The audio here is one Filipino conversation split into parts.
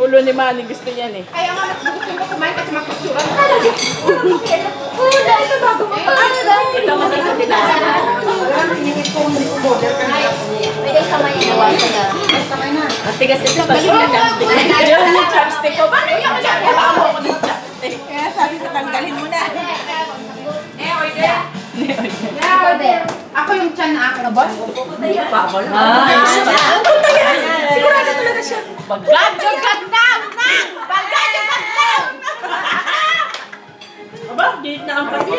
ulo ni Manny, gusto niyan eh. Kaya nga, gusto ko kumain kasi magpicture. Ito bago mo pa. Ito kasi sa tinala. Pwede kamay na nawasan na. Matigas kasi pag chopstick. Yun yung chopstick ko. Bakit yung kailangan mo ako ng chopstick? Kaya sabi ko, tanggalin mo na. Ako yung tiyan na akin, boss. Sigurado talaga siya. Bagad ka nang! Bagad ka nang! Aba, di na ang pati.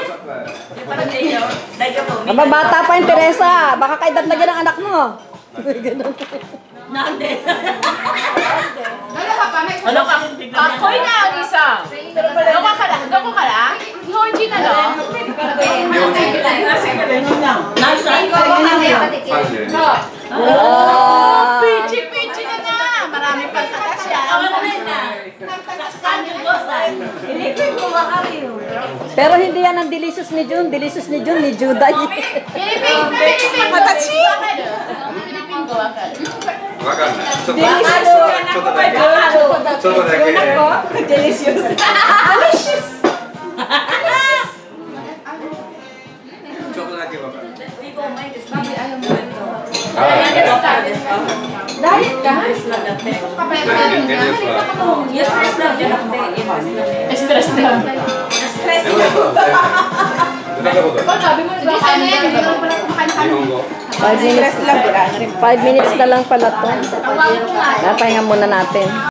Parang Aba, bata pa yung Teresa. Baka kaedad na ng anak mo. Nande. Dalawa pa, may Ano ka? Ako'y na ang isa. Doko ka lang? Doko ka lang? Honji na lang? Nasa? Pichi na na! Marami pang katas yan. Pero hindi yan ang delicious ni June. Delicious ni June, ni Juday. Pilipin! Matachi! Delicious. Delicious! ちょっとだけわかる。 Diet ka? Stress lang. Sabi mo, sige, sana yan. Hindi ko pala kumakain na kami. 5 minutes lang. 5 minutes na lang pala to. Pahinga muna natin.